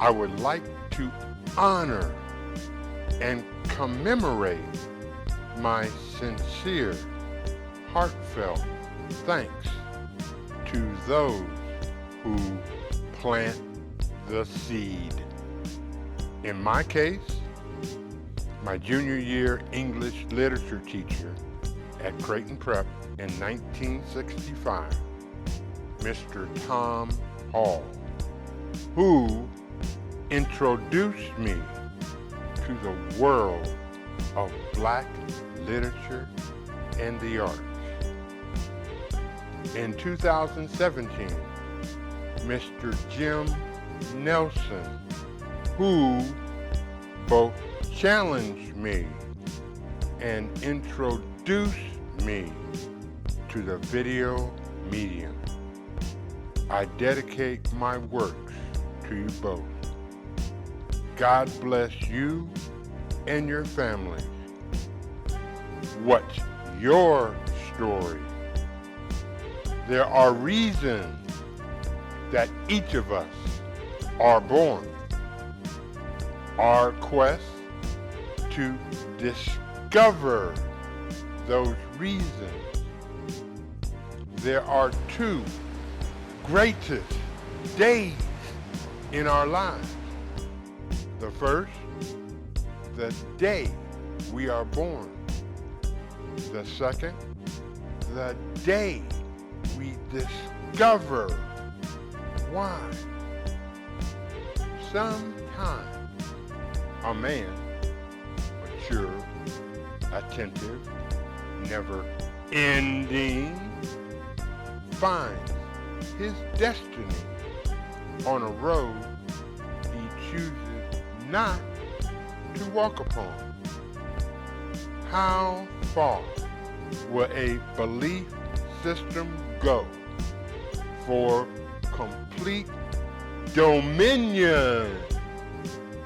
I would like to honor and commemorate my sincere, heartfelt thanks to those who plant the seed. In my case, my junior year English literature teacher at Creighton Prep in 1965, Mr. Tom Hall, who introduced me to the world of Black literature and the arts. In 2017, Mr. Jim Nelson, who both challenged me and introduced me to the video medium. I dedicate my works to you both. God bless you and your families. What's your story? There are reasons that each of us are born. Our quest to discover those reasons. There are two greatest days in our lives. The first, the day we are born. The second, the day we discover why. Sometimes a man, mature, attentive, never ending, finds his destiny on a road he chooses not to walk upon. How far will a belief system go for complete dominion?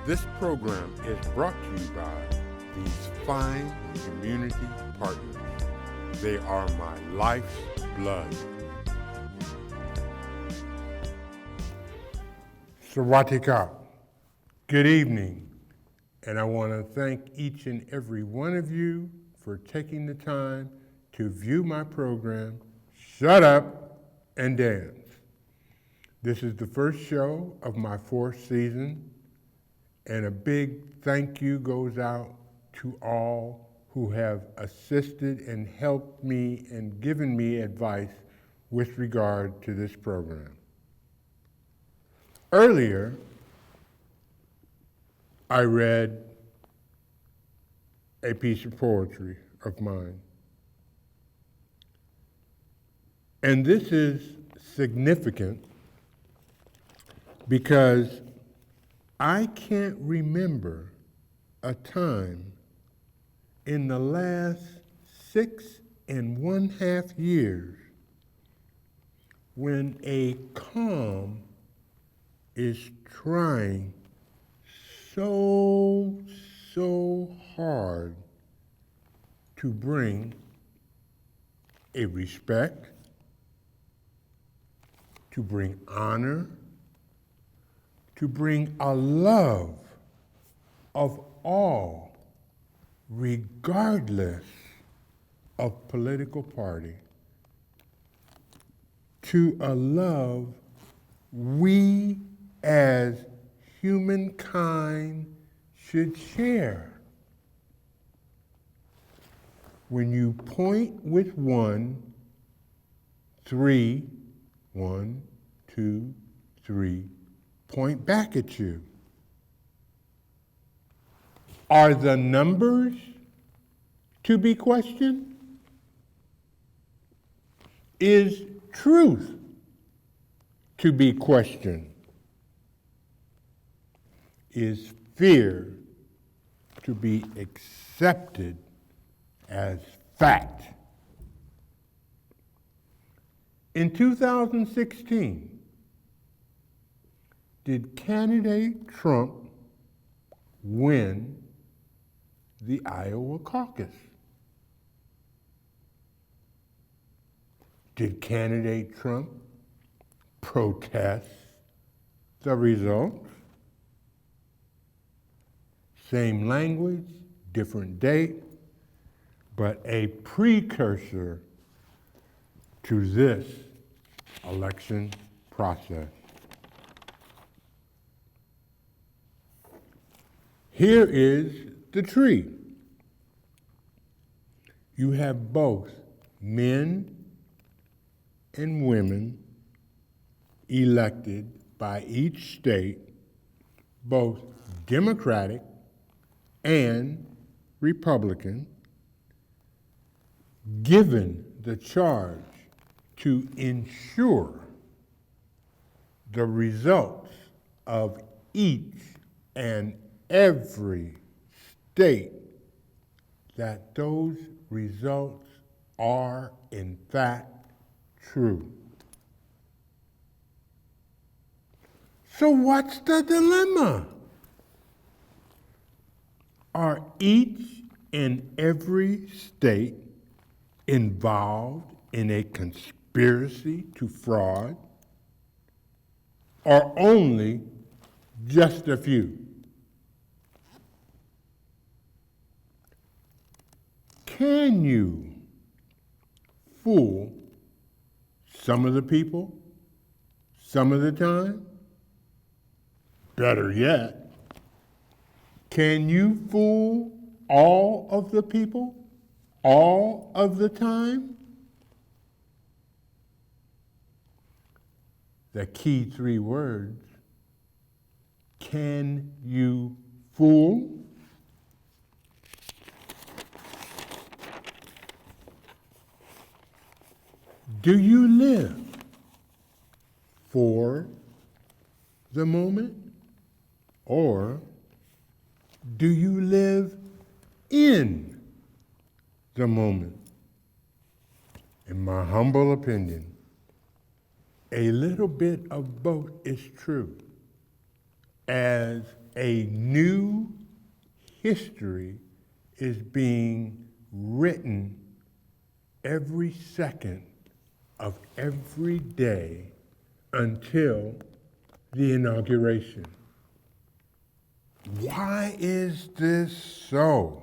This program is brought to you by these fine community partners. They are my life's blood. Sawatika. Good evening, and I want to thank each and every one of you for taking the time to view my program, Shut Up and Dance. This is the first show of my fourth season, and a big thank you goes out to all who have assisted and helped me and given me advice with regard to this program. Earlier, I read a piece of poetry of mine. And this is significant because I can't remember a time in the last 6.5 years when a calm is trying so hard to bring a respect, to bring honor, to bring a love of all, regardless of political party, to a love we as humankind should share. When you point with 1, 3, 1, 2, 3, point back at you. Are the numbers to be questioned? Is truth to be questioned? Is fear to be accepted as fact? In 2016, did candidate Trump win the Iowa caucus? Did candidate Trump protest the results? Same language, different date, but a precursor to this election process. Here is the tree. You have both men and women elected by each state, both Democratic and Republican, given the charge to ensure the results of each and every state, that those results are in fact true. So what's the dilemma? Are each and every state involved in a conspiracy to fraud, or only just a few? Can you fool some of the people some of the time? Better yet, can you fool all of the people all of the time? The key three words: can you fool? Do you live for the moment, or do you live in the moment? In my humble opinion, a little bit of both is true, as a new history is being written every second of every day until the inauguration. Why is this so?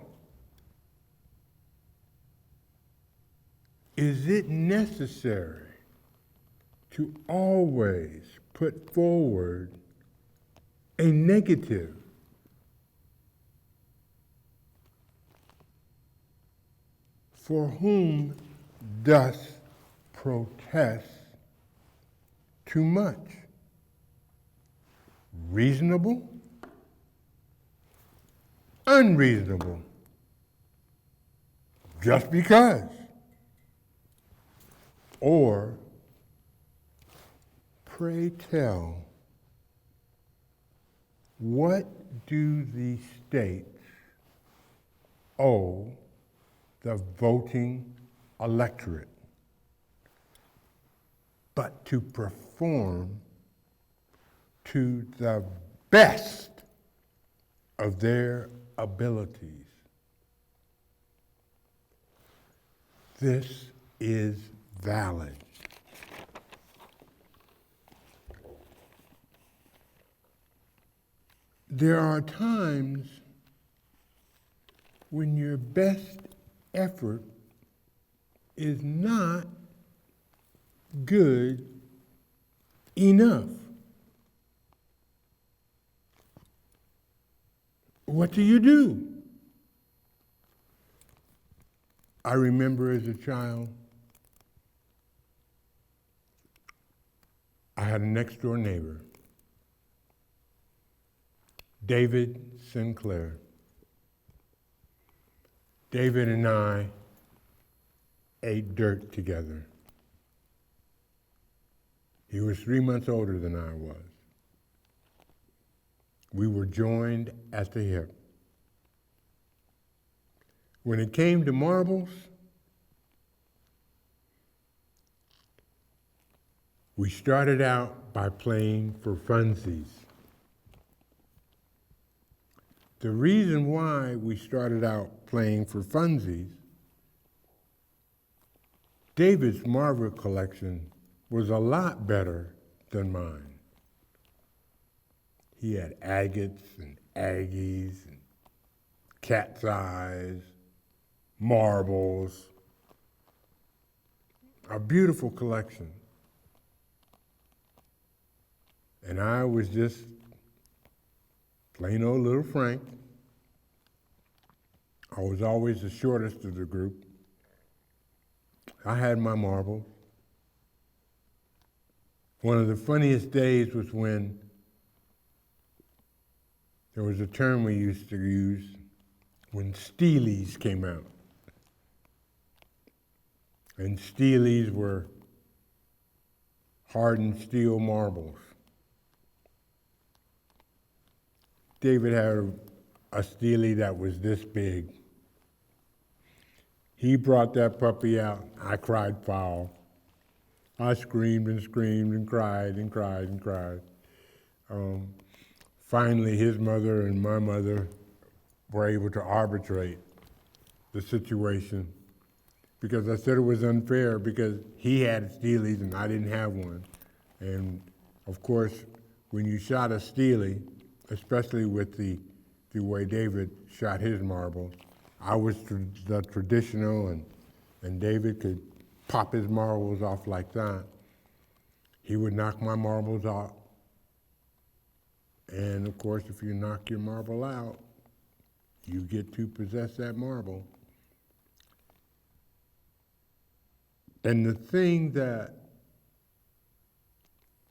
Is it necessary to always put forward a negative? For whom doth protest too much? Reasonable? Unreasonable? Just because? Or, pray tell, what do the states owe the voting electorate but to perform to the best of their abilities? This is valid. There are times when your best effort is not good enough. What do? I remember as a child, I had a next door neighbor, David Sinclair. David and I ate dirt together. He was 3 months older than I was. We were joined at the hip. When it came to marbles, we started out by playing for funsies. The reason why we started out playing for funsies, David's marble collection was a lot better than mine. He had agates and aggies and cat's eyes, marbles, a beautiful collection. And I was just plain old little Frank. I was always the shortest of the group. I had my marbles. One of the funniest days was when there was a term we used to use when steelies came out. And steelies were hardened steel marbles. David had a steely that was this big. He brought that puppy out. I cried foul. I screamed and screamed and cried and cried and cried. Finally, his mother and my mother were able to arbitrate the situation because I said it was unfair because he had steelies and I didn't have one. And of course, when you shot a steely, especially with the way David shot his marbles, I was the traditional and David could pop his marbles off like that. He would knock my marbles off. And of course, if you knock your marble out, you get to possess that marble. And the thing that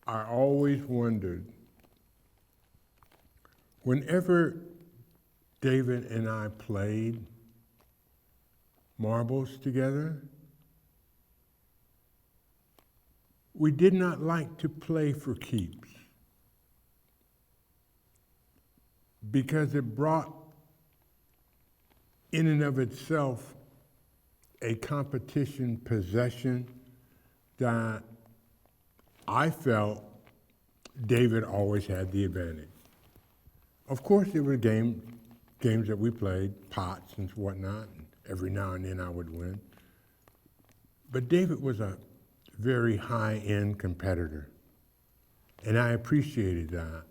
I always wondered, whenever David and I played marbles together, we did not like to play for keeps because it brought in and of itself a competition possession that I felt David always had the advantage. Of course, there were games that we played, pots and whatnot, and every now and then I would win. But David was a very high-end competitor, and I appreciated that.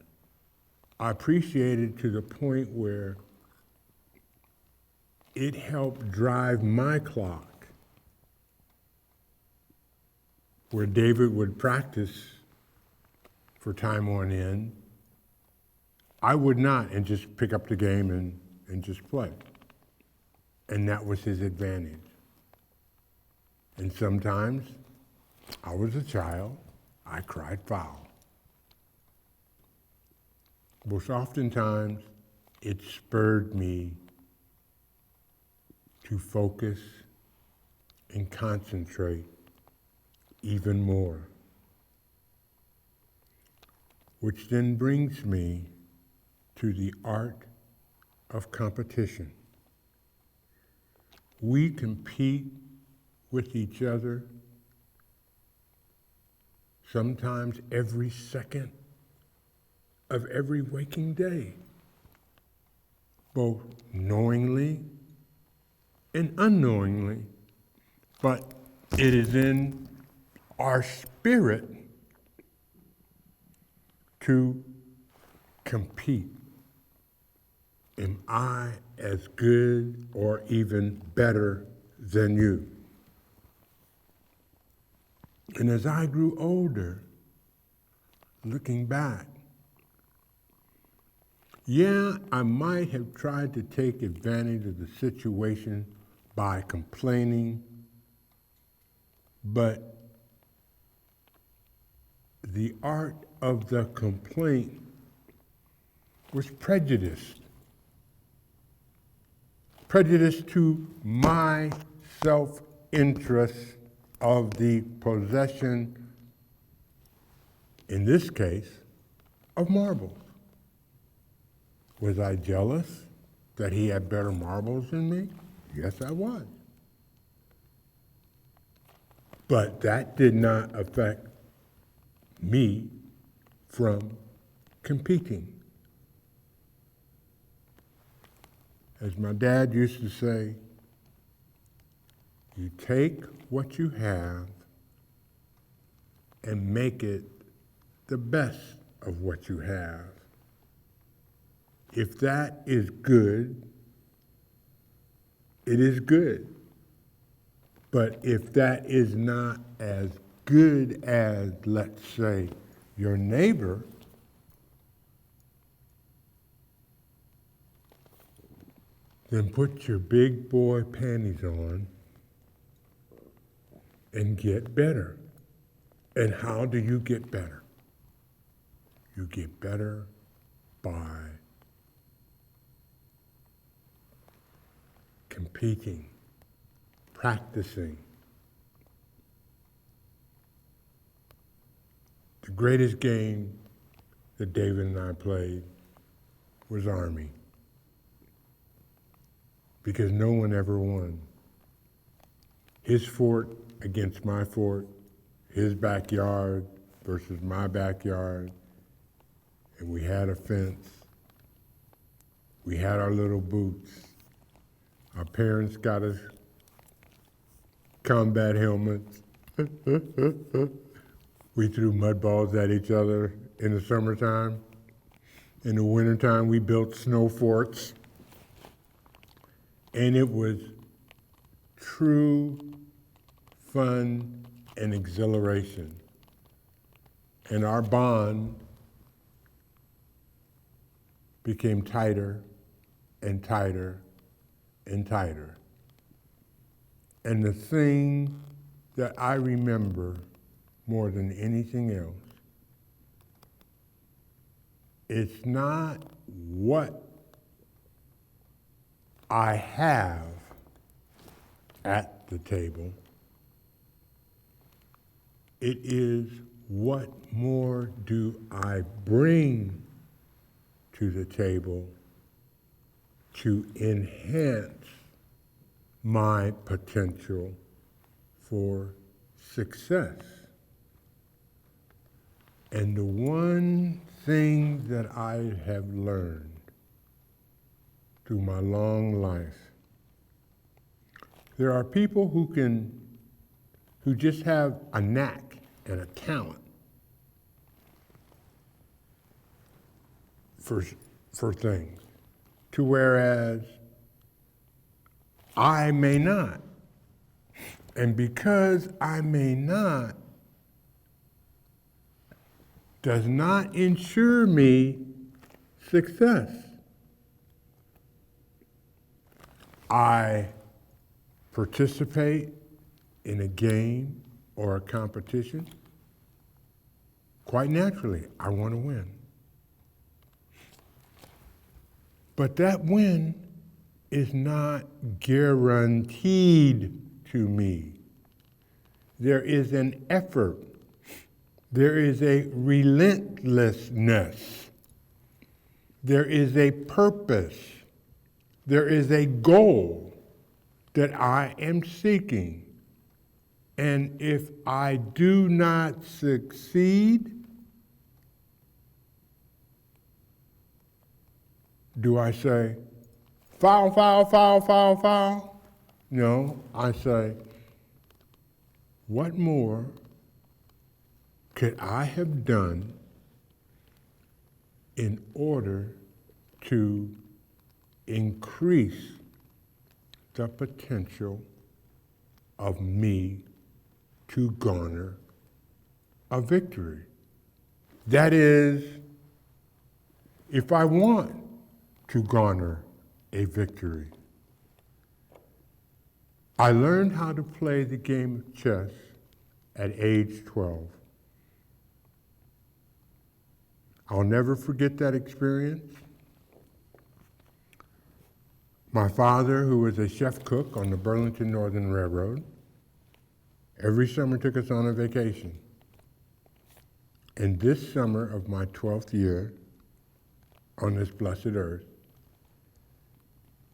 I appreciated to the point where it helped drive my clock, where David would practice for time on end. I would not, and just pick up the game and just play. And that was his advantage. And sometimes, I was a child, I cried foul. Most oftentimes, it spurred me to focus and concentrate even more. Which then brings me to the art of competition. We compete with each other sometimes every second of every waking day, both knowingly and unknowingly, but it is in our spirit to compete. Am I as good or even better than you? And as I grew older, looking back, yeah, I might have tried to take advantage of the situation by complaining, but the art of the complaint was prejudiced prejudice to my self-interest of the possession, in this case, of marbles. Was I jealous that he had better marbles than me? Yes, I was. But that did not affect me from competing. As my dad used to say, you take what you have and make it the best of what you have. If that is good, it is good. But if that is not as good as, let's say, your neighbor, then put your big boy panties on and get better. And how do you get better? You get better by competing, practicing. The greatest game that David and I played was Army, because no one ever won. His fort against my fort, his backyard versus my backyard, and we had a fence. We had our little boots. Our parents got us combat helmets. We threw mud balls at each other in the summertime. In the wintertime, we built snow forts. And it was true fun and exhilaration. And our bond became tighter and tighter and tighter. And the thing that I remember more than anything else, it's not what I have at the table. It is what more do I bring to the table to enhance my potential for success. And the one thing that I have learned through my long life, there are people who just have a knack and a talent for things, to whereas I may not. And because I may not, does not ensure me success. I participate in a game or a competition. Quite naturally, I want to win. But that win is not guaranteed to me. There is an effort. There is a relentlessness. There is a purpose. There is a goal that I am seeking. And if I do not succeed, do I say, foul, foul, foul, foul, foul? No, I say, what more could I have done in order to increase the potential of me to garner a victory? That is, if I want to garner a victory. I learned how to play the game of chess at age 12. I'll never forget that experience. My father, who was a chef cook on the Burlington Northern Railroad, every summer took us on a vacation. And this summer of my 12th year on this blessed earth,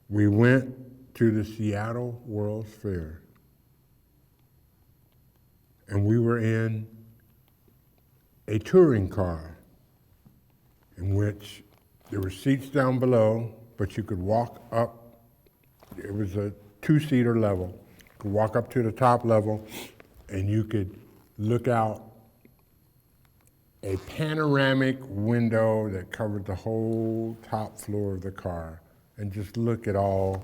we went to the Seattle World's Fair. And we were in a touring car in which there were seats down below, but you could walk up. It was a two-seater level. You could walk up to the top level and you could look out a panoramic window that covered the whole top floor of the car and just look at all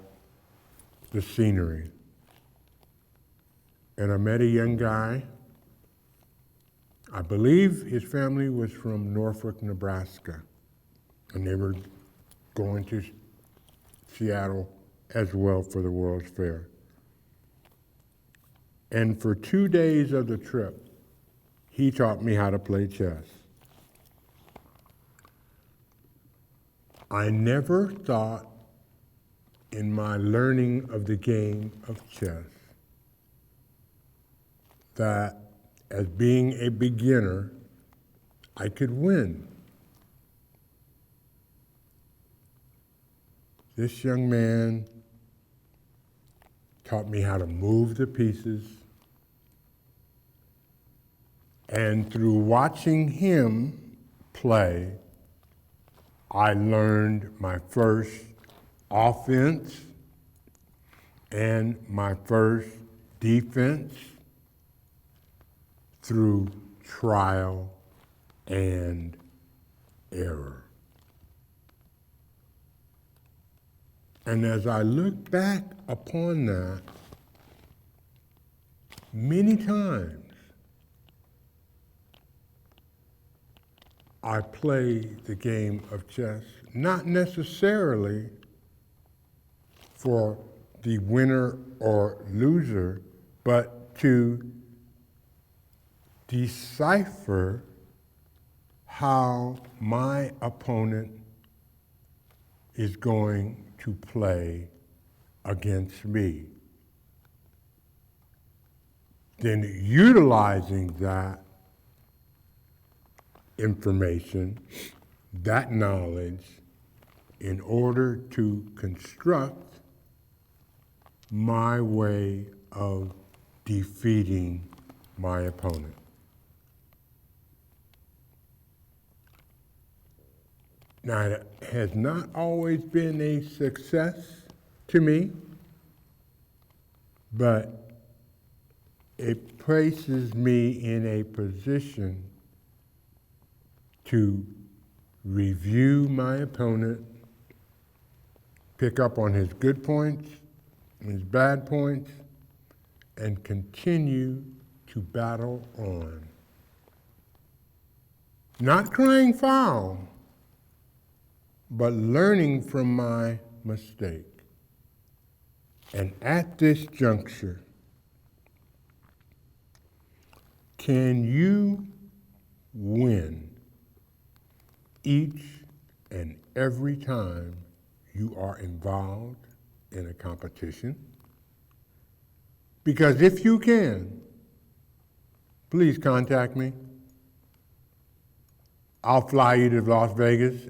the scenery. And I met a young guy. I believe his family was from Norfolk, Nebraska, and they were going to Seattle as well for the World's Fair. And for 2 days of the trip, he taught me how to play chess. I never thought in my learning of the game of chess that as being a beginner, I could win. This young man taught me how to move the pieces, and through watching him play, I learned my first offense and my first defense through trial and error. And as I look back upon that, many times I play the game of chess, not necessarily for the winner or loser, but to decipher how my opponent is going to play against me. Then utilizing that information, that knowledge, in order to construct my way of defeating my opponent. Now, it has not always been a success to me, but it places me in a position to review my opponent, pick up on his good points, his bad points, and continue to battle on. Not crying foul, but learning from my mistake. And at this juncture, can you win each and every time you are involved in a competition? Because if you can, please contact me. I'll fly you to Las Vegas.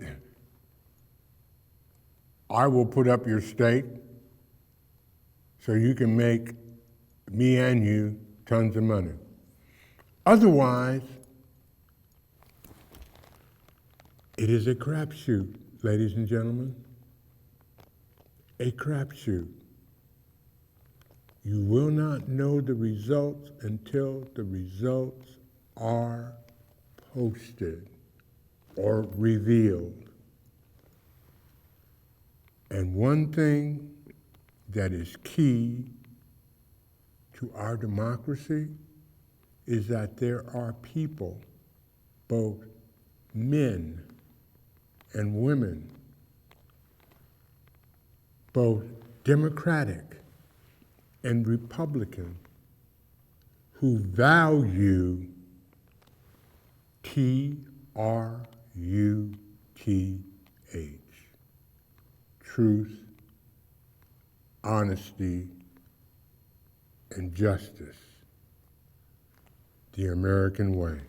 I will put up your stake so you can make me and you tons of money. Otherwise, it is a crapshoot, ladies and gentlemen. A crapshoot. You will not know the results until the results are posted or revealed. And one thing that is key to our democracy is that there are people, both men and women, both Democratic and Republican, who value TRUTH, truth honesty, and justice, the American way.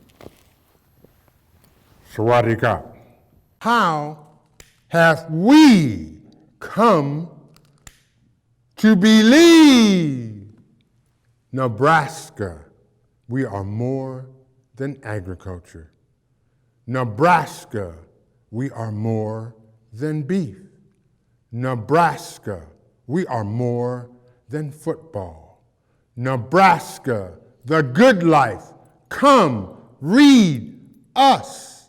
SUAD. How have we come to believe? Nebraska, we are more than agriculture. Nebraska, we are more than beef. Nebraska, we are more than football. Nebraska, the good life. Come, read us.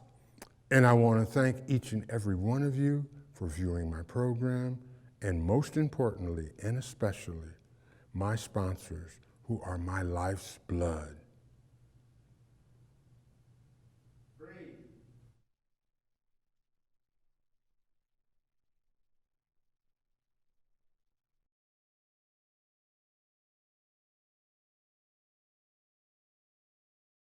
And I want to thank each and every one of you for viewing my program, and most importantly and especially, my sponsors, who are my life's blood.